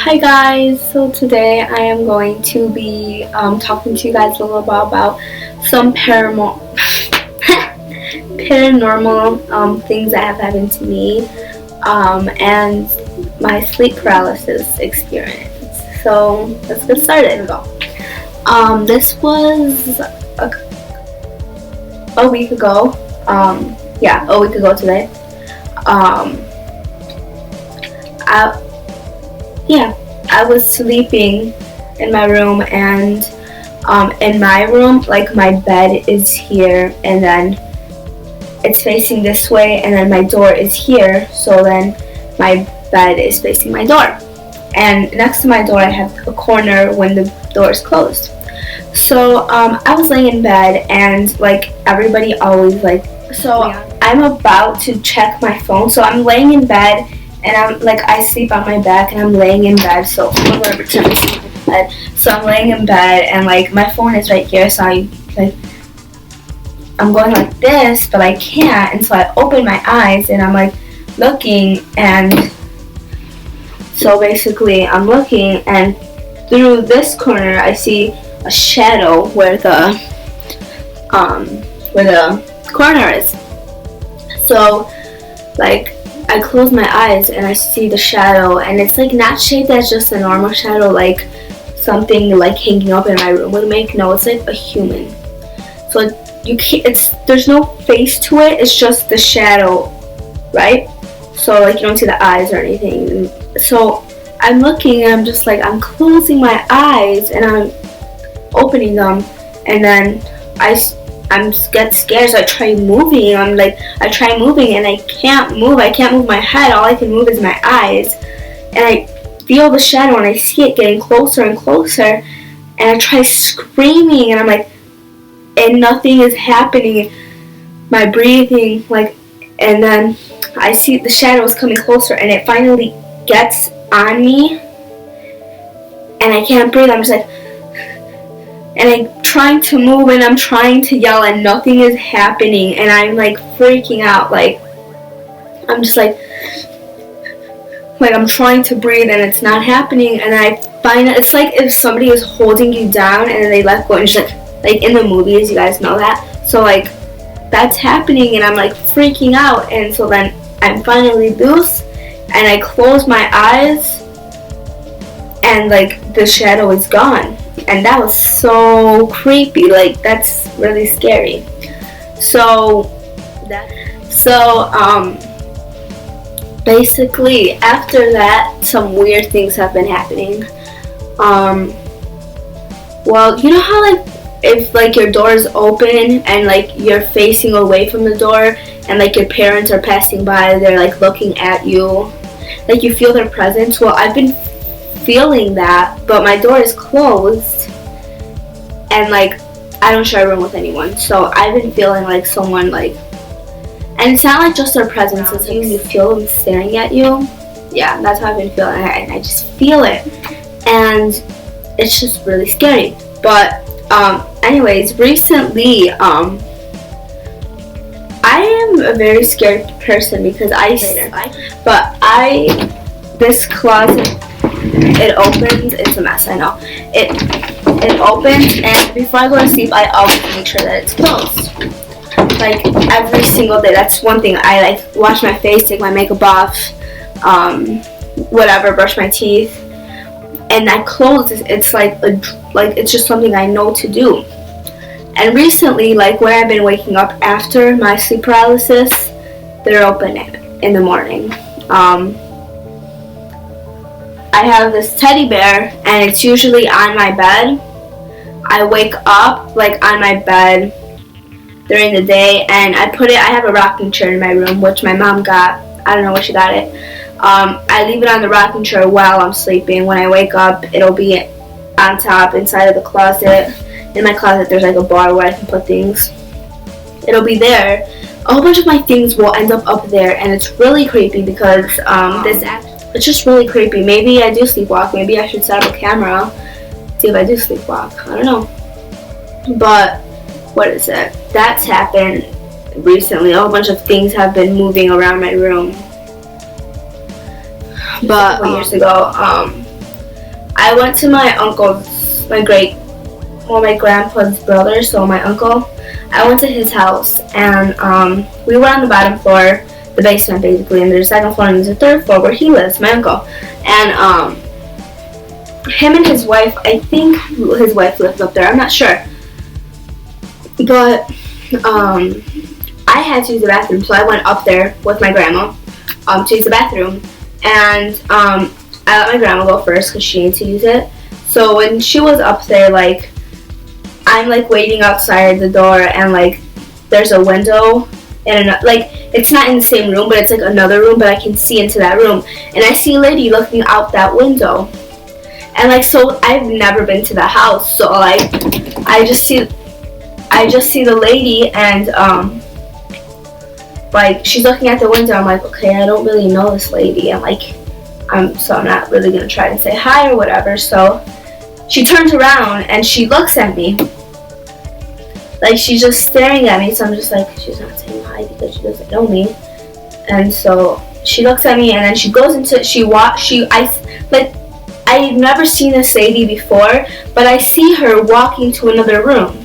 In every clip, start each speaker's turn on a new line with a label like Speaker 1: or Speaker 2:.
Speaker 1: Hi guys, so today I am going to be talking to you guys a little bit about some paranormal things that have happened to me and my sleep paralysis experience. So let's get started. This was a week ago. A week ago today. I was sleeping in my room, and in my room, like, my bed is here, and then it's facing this way, and then my door is here, so then my bed is facing my door. And next to my door, I have a corner when the door is closed. So I was laying in bed, and like everybody always I'm about to check my phone. So I'm laying in bed, and I sleep on my back, and I'm laying in bed. So I'm gonna pretend to sleep in bed. So I'm laying in bed, and like my phone is right here. So I'm going like this, but I can't. And so I open my eyes, and I'm like looking, and so basically I'm looking, and through this corner I see a shadow where the corner is. So like I close my eyes and I see the shadow, and it's like not shaped as just a normal shadow, like something like hanging up in my room would make. No, it's like a human. So there's no face to it. It's just the shadow, right? So like you don't see the eyes or anything. So I'm looking, and I'm just like, I'm closing my eyes and I'm opening them, and then I get scared, so I try moving. I try moving, and I can't move. I can't move my head. All I can move is my eyes. And I feel the shadow, and I see it getting closer and closer. And I try screaming, and I'm like, and nothing is happening. My breathing, and then I see the shadows coming closer, and it finally gets on me, and I can't breathe. I'm just like, and I'm trying to move, and I'm trying to yell, and nothing is happening, and I'm like freaking out. I'm just like I'm trying to breathe, and it's not happening. And I find it's like if somebody is holding you down and they let go, and just like in the movies, you guys know that. So like that's happening, and I'm like freaking out. And so then I'm finally loose, and I close my eyes, and like the shadow is gone. And that was so creepy. Like, that's really scary. Basically after that, some weird things have been happening. Well, you know how like if like your door is open and like you're facing away from the door, and like your parents are passing by, they're like looking at you, like you feel their presence? Well, I've been feeling that, but my door is closed, and like I don't share a room with anyone, so I've been feeling like someone and it's not like just their presence, it's like you feel them staring at you. Yeah, that's how I've been feeling, and I just feel it, and it's just really scary. But anyways, recently I am a very scared person because this closet, it opens. It's a mess, I know. It opens, and before I go to sleep, I always make sure that it's closed. Like every single day. That's one thing. I like wash my face, take my makeup off, whatever, brush my teeth, and that close. It's like it's just something I know to do. And recently, like when I've been waking up after my sleep paralysis, they're open in the morning. I have this teddy bear, and it's usually on my bed. I wake up like on my bed during the day, and I have a rocking chair in my room, which my mom got. I don't know where she got it. I leave it on the rocking chair while I'm sleeping. When I wake up, it'll be on top inside of the closet. In my closet, there's like a bar where I can put things. It'll be there. A whole bunch of my things will end up there, and it's really creepy because it's just really creepy. Maybe I do sleepwalk. Maybe I should set up a camera, see if I do sleepwalk. I don't know. But what is it? That's happened recently. A whole bunch of things have been moving around my room. But years ago, I went to my uncle's, my grandpa's brother, so my uncle. I went to his house, and we were on the bottom floor, the basement basically, and there's a second floor and there's a third floor where he lives, my uncle. And him and his wife, I think his wife lived up there, I'm not sure. But I had to use the bathroom, so I went up there with my grandma to use the bathroom. And I let my grandma go first because she needed to use it. So when she was up there, like, I'm like waiting outside the door, and like there's a window, and like it's not in the same room, but it's like another room, but I can see into that room, and I see a lady looking out that window. And like, so I've never been to the house, so like I just see the lady, and like she's looking at the window. I'm like, okay, I don't really know this lady, and like I'm not really gonna try to say hi or whatever. So she turns around and she looks at me, like she's just staring at me. So I'm just like, she's not saying hi because she doesn't know me. And so she looks at me, and then she goes into I've never seen this lady before, but I see her walking to another room.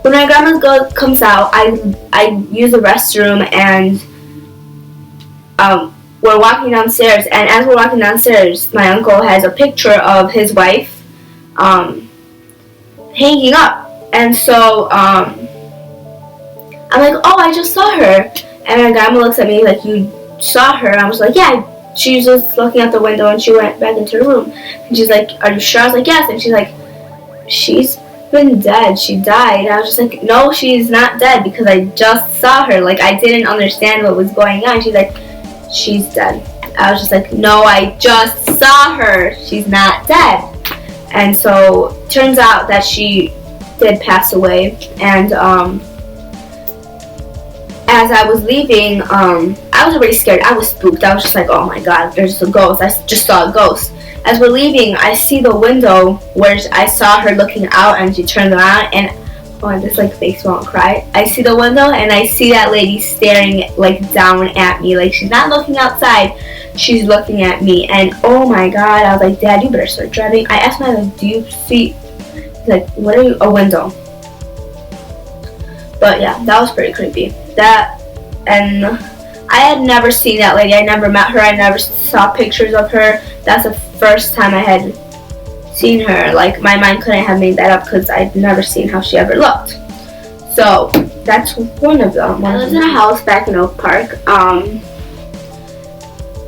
Speaker 1: When my grandma comes out, I use the restroom, and we're walking downstairs. And as we're walking downstairs, my uncle has a picture of his wife hanging up. And so I'm like, oh, I just saw her. And my grandma looks at me like, you saw her? I was like, yeah. She was just looking out the window, and she went back into her room. And she's like, are you sure? I was like, yes. And she's like, she's been dead. She died. I was just like, no, she's not dead, because I just saw her. Like, I didn't understand what was going on. She's like, she's dead. I was just like, no, I just saw her. She's not dead. And so turns out that she did pass away. And as I was leaving, I was already scared. I was spooked. I was just like, oh my god, there's a ghost. I just saw a ghost. As we're leaving, I see the window where I saw her looking out, and she turned around, and this like makes me want to cry. I see the window, and I see that lady staring like down at me. Like, she's not looking outside, she's looking at me. And oh my god, I was like, Dad, you better start driving. I asked my dad, do you see? He's like, what are you? A window. But yeah, that was pretty creepy. That, and I had never seen that lady. I never met her. I never saw pictures of her. That's the first time I had seen her. Like, my mind couldn't have made that up because I'd never seen how she ever looked. So that's one of them. I lived in a house back in Oak Park,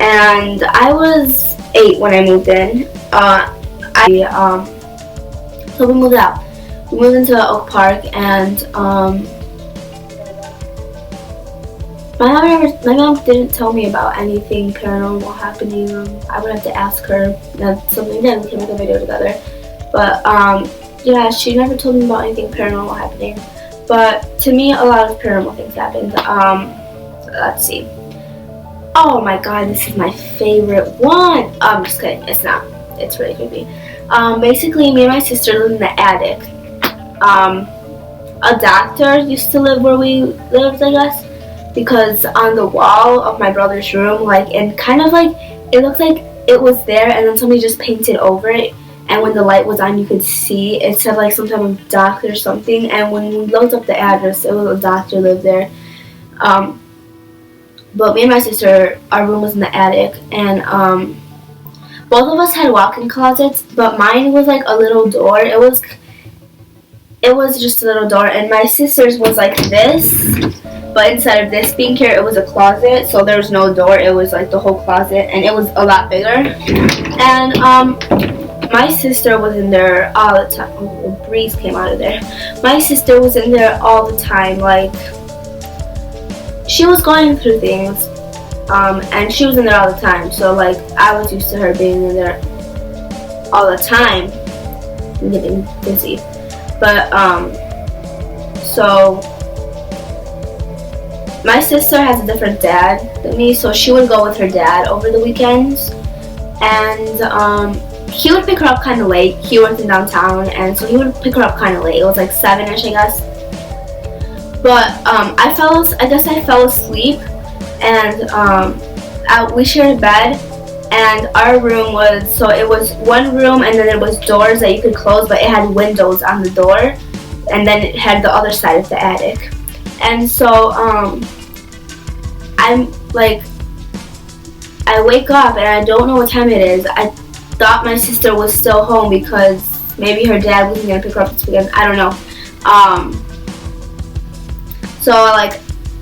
Speaker 1: and I was 8 when I moved in. So we moved out. We moved into Oak Park, and my mom didn't tell me about anything paranormal happening. I would have to ask her. That's something that we can make a video together. But yeah, she never told me about anything paranormal happening. But to me, a lot of paranormal things happened. So let's see. Oh my god, this is my favorite one. I'm just kidding. It's not. It's really creepy. Basically, me and my sister lived in the attic. A doctor used to live where we lived, I guess. Because on the wall of my brother's room, like, and kind of like, it looked like it was there, and then somebody just painted over it, and when the light was on, you could see it said like some type of doctor or something. And when we looked up the address, it was a doctor lived there. But me and my sister, our room was in the attic, and both of us had walk-in closets, but mine was like a little door. It was just a little door, and my sister's was like this. But instead of this being here, it was a closet, so there was no door. It was like the whole closet, and it was a lot bigger. And my sister was in there all the time. Oh, a breeze came out of there. My sister was in there all the time. Like, she was going through things, and she was in there all the time. So like, I was used to her being in there all the time. I'm getting busy, but so. My sister has a different dad than me, so she would go with her dad over the weekends, and he would pick her up kind of late. He worked in downtown, and so he would pick her up kind of late. It was like 7-ish, I guess. But I guess I fell asleep, and we shared a bed, And our room was, so it was one room and then there was doors that you could close, but it had windows on the door, and then it had the other side of the attic. And so I'm like, I wake up and I don't know what time it is. I thought my sister was still home because maybe her dad wasn't gonna pick her up this weekend. I don't know. So like,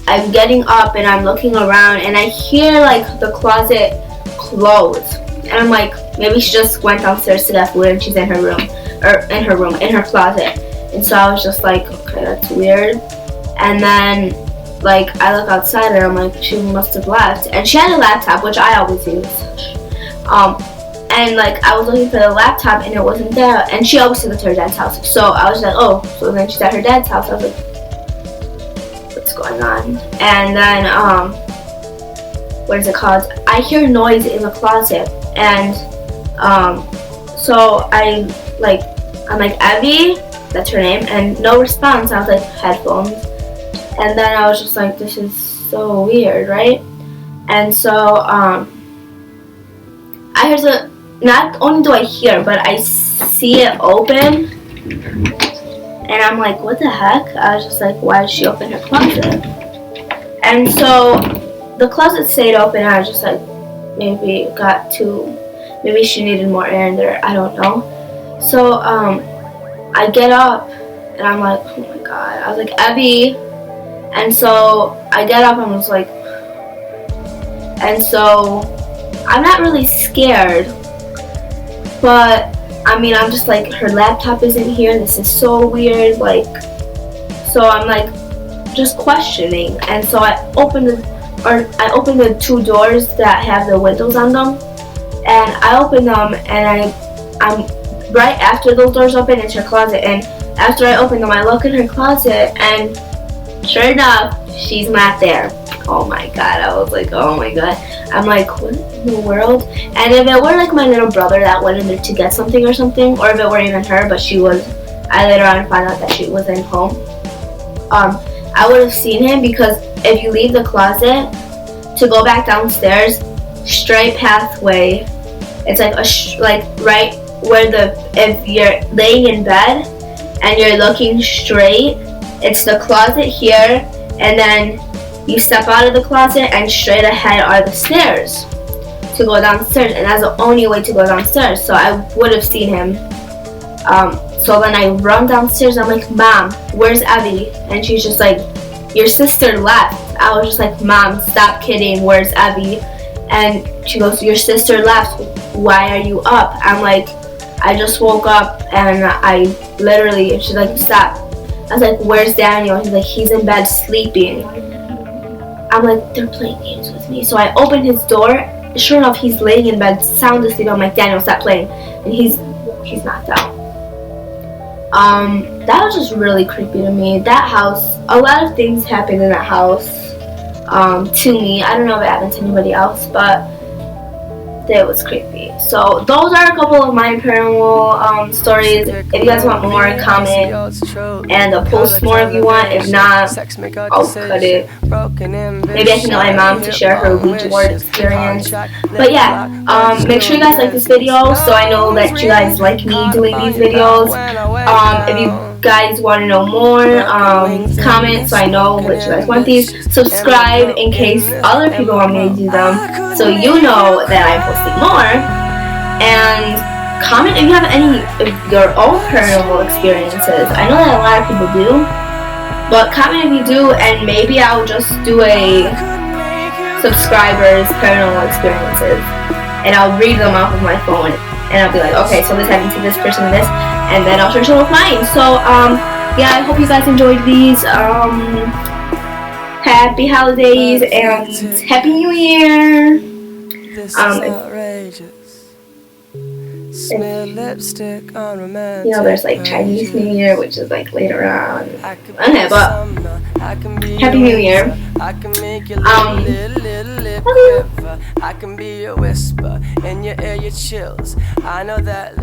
Speaker 1: I'm getting up and I'm looking around and I hear like the closet close, and I'm like, maybe she just went downstairs to get food and she's in her room, in her closet. And so I was just like, okay, that's weird. And then like I look outside and I'm like, she must have left. And she had a laptop, which I always use. And like I was looking for the laptop and it wasn't there. And she always took it to her dad's house. So I was like, oh, so then she's at her dad's house. I was like, what's going on? And then what is it called? I hear noise in the closet, and so I'm like, Evie, that's her name, and no response. I was like, headphones. And then I was just like, this is so weird, right? And so I heard not only do I hear, but I see it open, and I'm like, what the heck? I was just like, why did she open her closet? And so the closet stayed open, and I was just like, maybe she needed more air in there, I don't know. So I get up and I'm like, oh my god. I was like, Evie. And so I get up and was like, and so I'm not really scared, but I mean, I'm just like, her laptop isn't here, this is so weird, like, so I'm like just questioning. And so I opened the two doors that have the windows on them, and I opened them, and I'm right after those doors open, it's her closet. And after I open them, I look in her closet, and sure enough, she's not there. Oh my god, I was like, oh my god. I'm like, what in the world? And if it were like my little brother that went in there to get something or something, or if it were even her, but I later on found out that she wasn't home, I would have seen him, because if you leave the closet to go back downstairs, straight pathway, it's like right where if you're laying in bed and you're looking straight, it's the closet here, and then you step out of the closet and straight ahead are the stairs to go downstairs, and that's the only way to go downstairs. So I would have seen him. So then I run downstairs, I'm like, Mom, where's Evie? And she's just like, your sister left. I was just like, Mom, stop kidding, where's Evie? And she goes, your sister left, why are you up? I'm like, I just woke up and she's like, stop. I was like, where's Daniel? He's like, he's in bed sleeping. I'm like, they're playing games with me. So I opened his door. Sure enough, he's laying in bed, sound asleep. I'm like, Daniel, stop playing. And he's knocked out. That was just really creepy to me. That house, a lot of things happened in that house to me. I don't know if it happened to anybody else, but it was creepy. So those are a couple of my paranormal stories. If you guys want more, comment, and I'll post more if you want. If not, I'll cut it. Maybe I can get my mom to share her Ouija board experience. But yeah, make sure you guys like this video so I know that you guys like me doing these videos. If you guys want to know more, comment so I know which you guys want these. Subscribe in case other people want me to do them, so you know that I'm posting more. And comment if you have any of your own paranormal experiences. I know that a lot of people do, but comment if you do, and maybe I'll just do a subscribers paranormal experiences, and I'll read them off of my phone, and I'll be like, okay, so this happened to this person, this, and then I'll search it online. So yeah, I hope you guys enjoyed these. Happy holidays and Happy New Year. You know, there's like Chinese New Year, which is like later on. Okay, but Happy New Year.
Speaker 2: I can be a whisper in your ear, your chills. I know that.